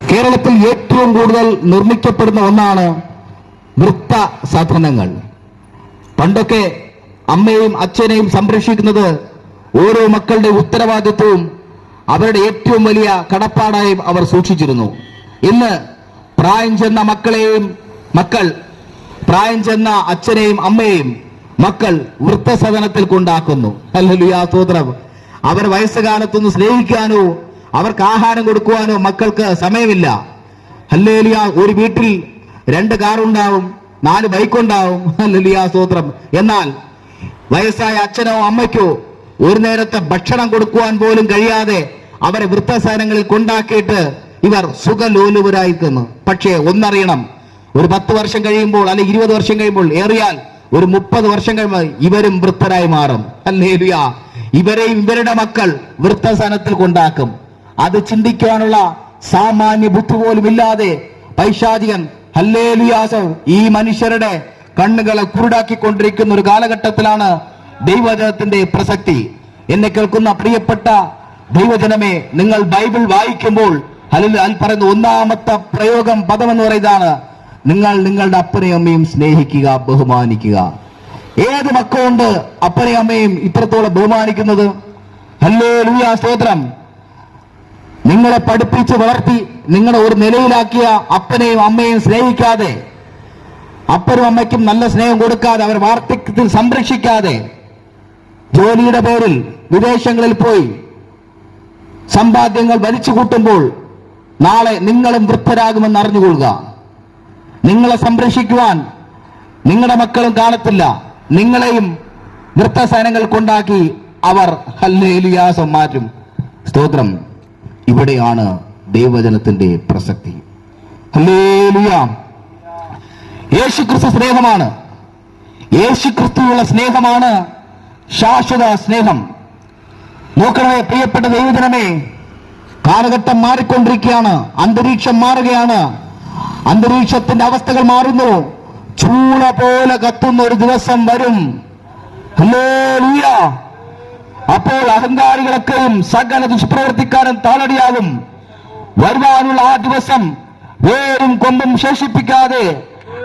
കേരളത്തിൽ ഏറ്റവും കൂടുതൽ നിർമ്മിക്കപ്പെടുന്ന ഒന്നാണ് വൃദ്ധസദനങ്ങൾ. പണ്ടൊക്കെ അമ്മയും അച്ഛനെയും സംരക്ഷിക്കുന്നത് ഓരോ മക്കളുടെ ഉത്തരവാദിത്വവും അവരുടെ ഏറ്റവും വലിയ കടപ്പാടായും അവർ സൂക്ഷിച്ചിരുന്നു. ഇന്ന് പ്രായം ചെന്ന അച്ഛനെയും അമ്മയെയും മക്കൾ വൃദ്ധസദനത്തിൽ കൊണ്ടാക്കുന്നു. ഹല്ലേലൂയ, സ്തോത്രം. അവർ വയസ്സുകാലത്തൊന്ന് സ്നേഹിക്കാനോ അവർക്ക് ആഹാരം കൊടുക്കുവാനോ മക്കൾക്ക് സമയമില്ല. ഹല്ലേലൂയ. ഒരു വീട്ടിൽ 2 കാറുണ്ടാവും, 4 ബൈക്കുണ്ടാവും. ഹല്ലേലൂയ, സ്തോത്രം. എന്നാൽ വയസ്സായ അച്ഛനോ അമ്മയ്ക്കോ ഒരു നേരത്തെ ഭക്ഷണം കൊടുക്കുവാൻ പോലും കഴിയാതെ അവരെ വൃദ്ധസദനങ്ങളിൽ കൊണ്ടാക്കിയിട്ട് ഇവർ സുഖലോലുപരായിരിക്കുന്നു. പക്ഷേ ഒന്നറിയണം, ഒരു 10 വർഷം കഴിയുമ്പോൾ അല്ലെങ്കിൽ 20 വർഷം കഴിയുമ്പോൾ, ഏറിയാൽ ഒരു 30 വർഷം കഴിയുമ്പോൾ ഇവരും വൃദ്ധരായി മാറും. ഹല്ലേലൂയ. ഇവരെയും ഇവരുടെ മക്കൾ വൃദ്ധസദനത്തിൽ കൊണ്ടാക്കും. അത് ചിന്തിക്കാനുള്ള സാമാന്യ ബുദ്ധി പോലും ഇല്ലാതെ പൈശാചികൻ ഹല്ലേലൂയാസം ഈ മനുഷ്യരുടെ കണ്ണുകളെ കുരുടാക്കിക്കൊണ്ടിരിക്കുന്ന ഒരു കാലഘട്ടത്തിലാണ് ദൈവജനത്തിന്റെ പ്രസക്തി. എന്നെ കേൾക്കുന്ന പ്രിയപ്പെട്ട ദൈവജനമേ, നിങ്ങൾ ബൈബിൾ വായിക്കുമ്പോൾ അതിൽ പറയുന്ന ഒന്നാമത്തെ പദം എന്ന് പറയുന്നതാണ്, നിങ്ങൾ നിങ്ങളുടെ അപ്പനെയും അമ്മയും സ്നേഹിക്കുക, ബഹുമാനിക്കുക. ഏത് മക്കളുണ്ട് അപ്പനെയും അമ്മയും ഇത്രത്തോളം ബഹുമാനിക്കുന്നത്? ഹല്ലേലൂയ, സ്തോത്രം. നിങ്ങളെ പഠിപ്പിച്ച് വളർത്തി നിങ്ങളെ ഒരു നിലയിലാക്കിയ അപ്പനെയും അമ്മയെയും സ്നേഹിക്കാതെ, അപ്പനും അമ്മയ്ക്കും നല്ല സ്നേഹം കൊടുക്കാതെ, അവർ വാർദ്ധക്യത്തിൽ സംരക്ഷിക്കാതെ, ജോലിയുടെ പേരിൽ വിദേശങ്ങളിൽ പോയി സമ്പാദ്യങ്ങൾ വലിച്ചു കൂട്ടുമ്പോൾ നാളെ നിങ്ങളും വൃദ്ധരാകുമെന്ന് അറിഞ്ഞുകൊള്ളുക. നിങ്ങളെ സംരക്ഷിക്കുവാൻ നിങ്ങളുടെ മക്കളും കാണത്തില്ല. നിങ്ങളെയും വൃദ്ധസദനങ്ങൾ കൊണ്ടാക്കി അവർ ഹല്ലേലൂയാസം മാറ്റും. സ്തോത്രം. ഇവിടെയാണ് ദൈവജനത്തിന്റെ പ്രസക്തി. ഹല്ലേലൂയ. യേശുക്രിസ്തു സ്നേഹമാണ്. യേശുക്രിസ്തുവുള്ള സ്നേഹമാണ് ശാശ്വത സ്നേഹം. നോക്കണമേ പ്രിയപ്പെട്ട ദൈവജനമേ, കാലഘട്ടം മാറിക്കൊണ്ടിരിക്കുകയാണ്, അന്തരീക്ഷം മാറുകയാണ്. അന്തരീക്ഷത്തിന്റെ അവസ്ഥകൾ മാറുന്നു. ചൂള പോലെ കത്തുന്ന ഒരു ദിവസം വരും. ഹല്ലേലൂയ. അപ്പോൾ അഹങ്കാരികളൊക്കെയും സകല ദുഷ്പ്രവർത്തിക്കാരൻ താളടിയാകും. വരുവാനുള്ള ആ ദിവസം വേരും കൊമ്പും ശേഷിപ്പിക്കാതെ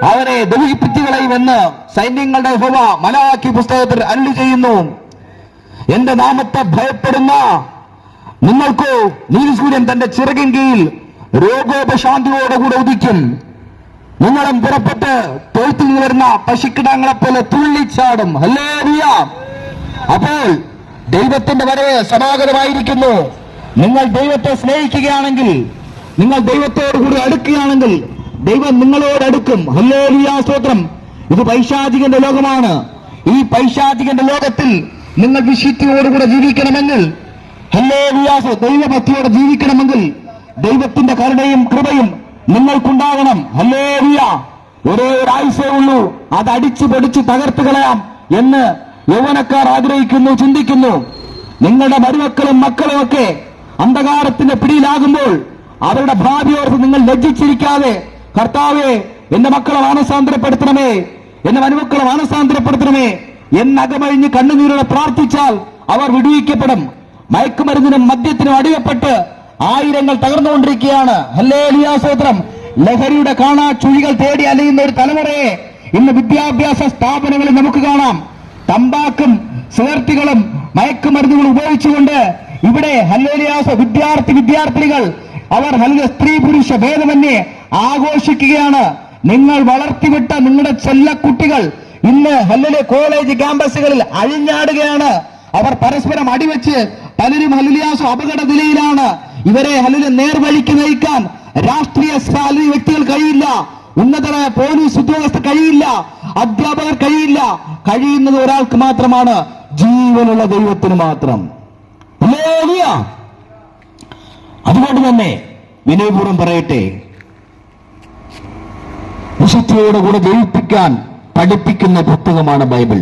അവരെ ദഹിപ്പിച്ചു കളയുമെന്ന് സൈന്യങ്ങളുടെ യഹോവ മലാക്കി പുസ്തകത്തിൽ അരുളി ചെയ്യുന്നു. എന്റെ നാമത്തെ ഭയപ്പെടുന്ന നിങ്ങൾക്കോ നീതിസൂര്യൻ തന്റെ ചിറകിൻ കീഴിൽ രോഗോപശാന്തിയോടുകൂടെ ഉദിക്കും. നിങ്ങളും പുറപ്പെട്ട് തൊഴുത്തിൽ വരുന്ന പശുക്കിടാങ്ങളെ പോലെ തുള്ളിച്ചാടും. ഹല്ലേലൂയ. അപ്പോൾ ദൈവത്തിന്റെ വരവ് സമാഗതമായിരിക്കുന്നു. നിങ്ങൾ ദൈവത്തെ സ്നേഹിക്കുകയാണെങ്കിൽ, നിങ്ങൾ ദൈവത്തോടുകൂടി അടുക്കുകയാണെങ്കിൽ ദൈവം നിങ്ങളോട് അടുക്കും. ഹല്ലേലൂയ, സ്തോത്രം. ഇത് പൈശാചികന്റെ ലോകമാണ്. ഈ പൈശാചികന്റെ ലോകത്തിൽ നിങ്ങൾ വിശുദ്ധിയോടുകൂടെ ജീവിക്കണമെങ്കിൽ, ഹല്ലേലൂയ, ദൈവഭക്തിയോടെ ജീവിക്കണമെങ്കിൽ ദൈവത്തിന്റെ കരുണയും കൃപയും നിങ്ങൾക്കുണ്ടാകണം. ഹല്ലേലൂയ. ഒരേ ഒരു ആയുസേ ഉള്ളൂ, അത് അടിച്ചു പൊടിച്ച് തകർത്ത് കളയാം എന്ന് യൗവനക്കാർ ആഗ്രഹിക്കുന്നു, ചിന്തിക്കുന്നു. നിങ്ങളുടെ മരുമക്കളും മക്കളും ഒക്കെ അന്ധകാരത്തിന്റെ പിടിയിലാകുമ്പോൾ അവരുടെ ഭാവിയോർത്ത് നിങ്ങൾ ലജ്ജിച്ചിരിക്കാതെ, കർത്താവേ എന്റെ മക്കളെ മാനസാന്തരപ്പെടുത്തണമേ, എന്റെ മരുമക്കളെ മാനസാന്തരപ്പെടുത്തണമേ എന്നകമഴിഞ്ഞ് കണ്ണുനീരോടെ പ്രാർത്ഥിച്ചാൽ അവർ വിടുവിക്കപ്പെടും. മയക്കുമരുന്നിനും മദ്യത്തിനും അടിയപ്പെട്ട് ആയിരങ്ങൾ തകർന്നുകൊണ്ടിരിക്കുകയാണ്. ഹല്ലേലൂയ, സ്തോത്രം. ലഹരിയുടെ കാണാ ചുഴികൾ തേടി അലയുന്ന ഒരു തലമുറയെ ഇന്ന് വിദ്യാഭ്യാസ സ്ഥാപനങ്ങളിൽ നമുക്ക് കാണാം. തമ്പാക്കും സിഗരറ്റുകളും മയക്കുമരുന്നുകളും ഉപയോഗിച്ചുകൊണ്ട് ഇവിടെ ഹല്ലേലൂയ വിദ്യാർത്ഥിനികൾ അവർ സ്ത്രീ പുരുഷ ഭേദമന്യേ ആഘോഷിക്കുകയാണ്. നിങ്ങൾ വളർത്തിവിട്ട നിങ്ങളുടെ ചെല്ലക്കുട്ടികൾ ഇന്ന് ഹല്ലേലൂയ കോളേജ് ക്യാമ്പസുകളിൽ അഴിഞ്ഞാടുകയാണ്. അവർ പരസ്പരം അടിവെച്ച് പലരും ഹല്ലേലൂയ അപകട നിലയിലാണ്. ഇവരെ ഹല്ലേലൂയ നേർവഴിക്ക് നയിക്കാൻ രാഷ്ട്രീയ സാലറി വ്യക്തികൾ കഴിയില്ല, ഉന്നതരായ പോലീസ് ഉദ്യോഗസ്ഥർ കഴിയില്ല, അധ്യാപകർ കഴിയില്ല. കഴിയുന്നത് ഒരാൾക്ക് മാത്രമാണ്, ജീവനുള്ള ദൈവത്തിന് മാത്രം. ഹല്ലേലൂയ. അതുകൊണ്ട് തന്നെ വിനയപൂർവ്വം പറയട്ടെ, വിശുദ്ധിയോടുകൂടെ ജയിപ്പിക്കാൻ പഠിപ്പിക്കുന്ന പുസ്തകമാണ് ബൈബിൾ.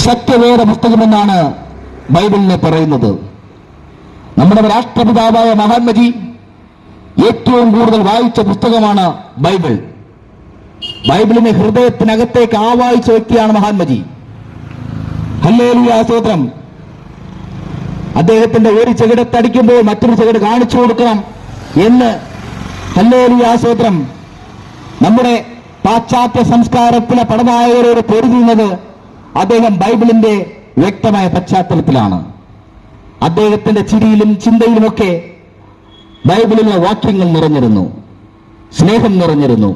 സത്യവേദ പുസ്തകമെന്നാണ് ബൈബിളിനെ പറയുന്നത്. നമ്മുടെ രാഷ്ട്രപിതാവായ മഹാത്മജി ഏറ്റവും കൂടുതൽ വായിച്ച പുസ്തകമാണ് ബൈബിൾ. ബൈബിളിനെ ഹൃദയത്തിനകത്തേക്ക് ആവാഹിച്ച വ്യക്തിയാണ് മഹാത്മജി. ഹല്ലേലൂയ, സ്തോത്രം. അദ്ദേഹത്തിന്റെ ഒരു ചെകിടത്തടിക്കുമ്പോൾ മറ്റൊരു ചെകിട് കാണിച്ചു കൊടുക്കണം എന്ന് ഹല്ലേലൂയ സ്തോത്രം നമ്മുടെ പാശ്ചാത്യ സംസ്കാരത്തിലെ പടനായകരോട് പൊരുതുന്നത് അദ്ദേഹം ബൈബിളിന്റെ വ്യക്തമായ പശ്ചാത്തലത്തിലാണ്. അദ്ദേഹത്തിന്റെ ചിരിയിലും ചിന്തയിലുമൊക്കെ ബൈബിളിലെ വാക്യങ്ങൾ നിറഞ്ഞിരുന്നു, സ്നേഹം നിറഞ്ഞിരുന്നു.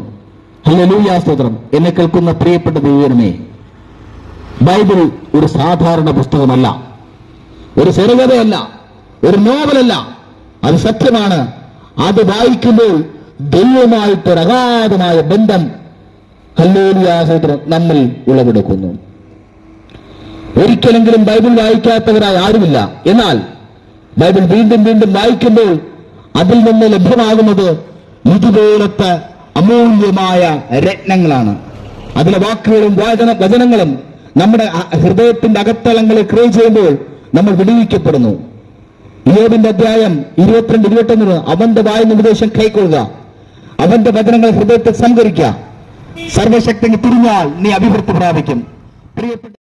ഹല്ലേലൂയ സ്തോത്രം. എന്നെ കേൾക്കുന്ന പ്രിയപ്പെട്ട ദൈവമേ, ബൈബിൾ ഒരു സാധാരണ പുസ്തകമല്ല, ഒരു ചെറുകഥയല്ല, ഒരു നോവലല്ല. അത് സത്യമാണ്. അത് വായിക്കുമ്പോൾ ദൈവമായിട്ടൊരു അഗാധമായ ബന്ധം ഹല്ലേലൂയ സ്തോത്രം നമ്മിൽ ഉളവെടുക്കുന്നു. ഒരിക്കലെങ്കിലും ബൈബിൾ വായിക്കാത്തവരായി ആരുമില്ല. എന്നാൽ ബൈബിൾ വീണ്ടും വീണ്ടും വായിക്കുമ്പോൾ അതിൽ നിന്ന് ലഭ്യമാകുന്നത് ഇതുപോലത്തെ അമൂല്യമായ രത്നങ്ങളാണ്. അതിലെ വാക്കുകളും വചനങ്ങളും നമ്മുടെ ഹൃദയത്തിന്റെ അകത്തളങ്ങളെ ക്രിയ ചെയ്യുമ്പോൾ നമ്മൾ വിടുവിക്കപ്പെടുന്നു. യോബിന്റെ അധ്യായം 22-21 അവന്റെ വായിന്ന് ഉപദേശം കൈക്കൊള്ളുക, അവന്റെ വചനങ്ങൾ ഹൃദയത്തിൽ സംഭരിക്കുക. സർവശക്തി തിരിഞ്ഞാൽ നീ അഭിവൃദ്ധി പ്രാപിക്കും. പ്രിയപ്പെട്ട